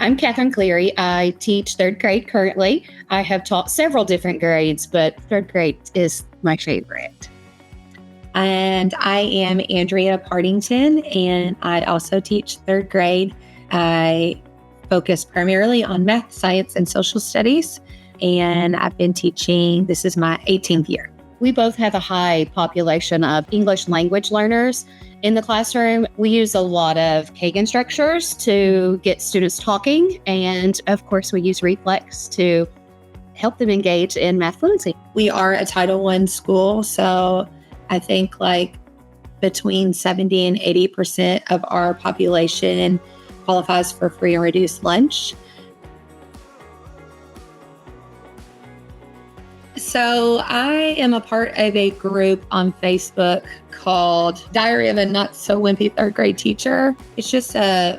I'm Catherine Cleary. I teach third grade currently. I have taught several different grades, but third grade is my favorite. And I am Andrea Partington, and I also teach third grade. I focus primarily on math, science, and social studies, and I've been teaching, this is my 18th year. We both have a high population of English language learners in the classroom. We use a lot of Kagan structures to get students talking. And of course, we use Reflex to help them engage in math fluency. We are a Title I school, so I think like between 70 and 80% of our population qualifies for free and reduced lunch. So I am a part of a group on Facebook called Diary of a Not So Wimpy Third Grade Teacher. It's just a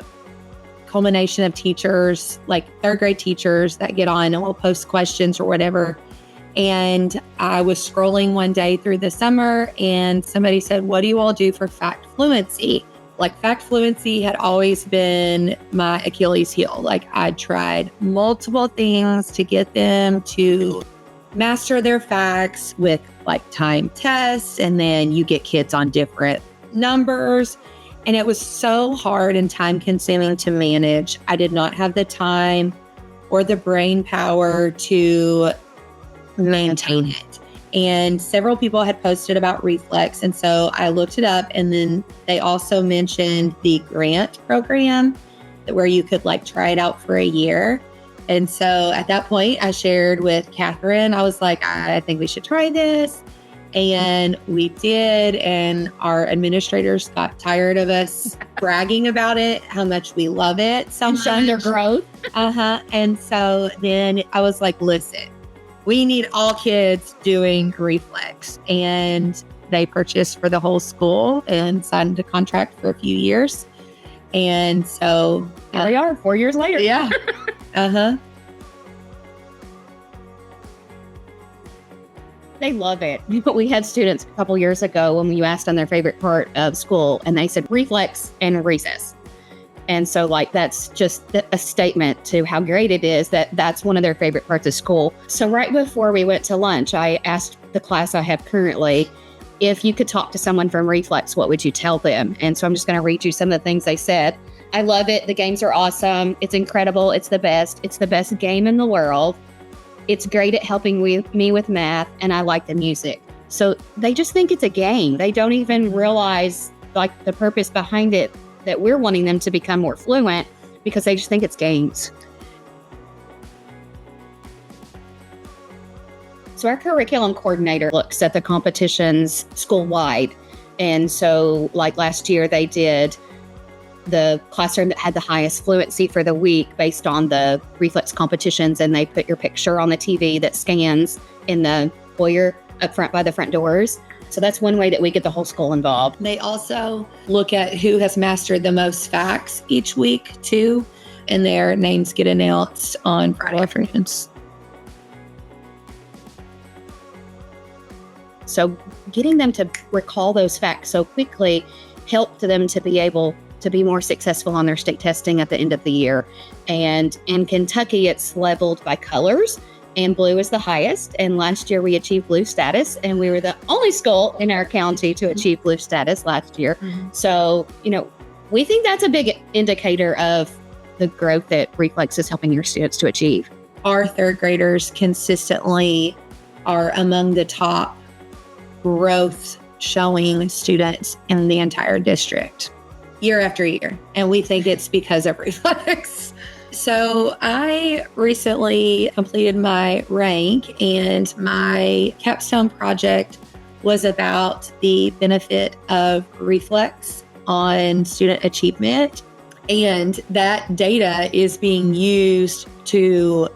culmination of teachers, like third grade teachers that get on and will post questions or whatever. And I was scrolling one day through the summer and somebody said, "What do you all do for fact fluency?" Like fact fluency had always been my Achilles heel. Like I tried multiple things to get them to master their facts with like time tests, and then you get kids on different numbers. And it was so hard and time consuming to manage. I did not have the time or the brain power to maintain it. And several people had posted about Reflex. And so I looked it up, and then they also mentioned the grant program where you could like try it out for a year. And so at that point, I shared with Catherine, I was like, I think we should try this. And we did. And our administrators got tired of us bragging about it, how much we love it. And showing their growth. And so then I was like, listen, we need all kids doing Reflex. And they purchased for the whole school and signed a contract for a few years. And so here we are 4 years later. Yeah. They love it. We had students a couple years ago when you asked them their favorite part of school, and they said Reflex and recess. And so like, that's just a statement to how great it is that that's one of their favorite parts of school. So right before we went to lunch, I asked the class I have currently, if you could talk to someone from Reflex, what would you tell them? And so I'm just going to read you some of the things they said. I love it. The games are awesome. It's incredible. It's the best. It's the best game in the world. It's great at helping me with math, and I like the music. So they just think it's a game. They don't even realize like the purpose behind it, that we're wanting them to become more fluent, because they just think it's games. So our curriculum coordinator looks at the competitions school-wide. And so like last year, they did the classroom that had the highest fluency for the week based on the Reflex competitions, and they put your picture on the TV that scans in the foyer up front by the front doors. So that's one way that we get the whole school involved. They also look at who has mastered the most facts each week too, and their names get announced on Friday afternoons. So getting them to recall those facts so quickly helped them to be able to be more successful on their state testing at the end of the year. And in Kentucky, it's leveled by colors, and blue is the highest. And last year we achieved blue status, and we were the only school in our county to achieve blue status last year. Mm-hmm. So, we think that's a big indicator of the growth that Reflex is helping your students to achieve. Our third graders consistently are among the top growth showing students in the entire district year after year. And we think it's because of Reflex. So I recently completed my rank, and my capstone project was about the benefit of Reflex on student achievement. And that data is being used to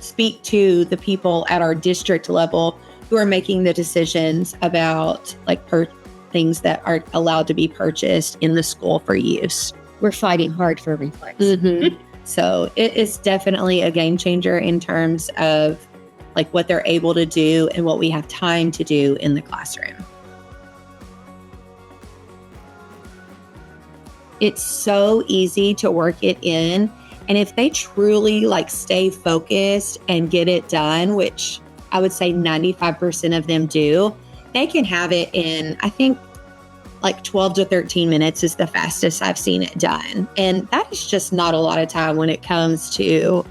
speak to the people at our district level who are making the decisions about things that are allowed to be purchased in the school for use. We're fighting hard for Reflex. Mm-hmm. So it is definitely a game changer in terms of what they're able to do and what we have time to do in the classroom. It's so easy to work it in. And if they truly like stay focused and get it done, which I would say 95% of them do, they can have it in, I think, like 12 to 13 minutes is the fastest I've seen it done. And that is just not a lot of time when it comes to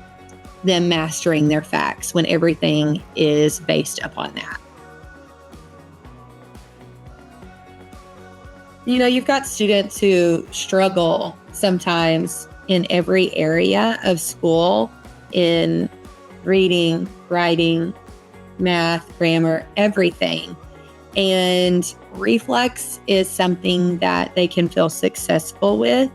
them mastering their facts, when everything is based upon that. You know, you've got students who struggle sometimes in every area of school, in reading, writing, math, grammar, everything. And Reflex is something that they can feel successful with.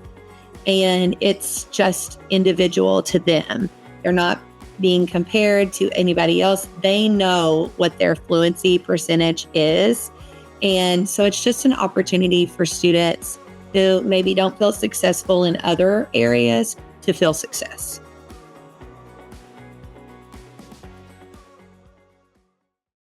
And it's just individual to them. They're not being compared to anybody else. They know what their fluency percentage is. And so it's just an opportunity for students who maybe don't feel successful in other areas to feel success.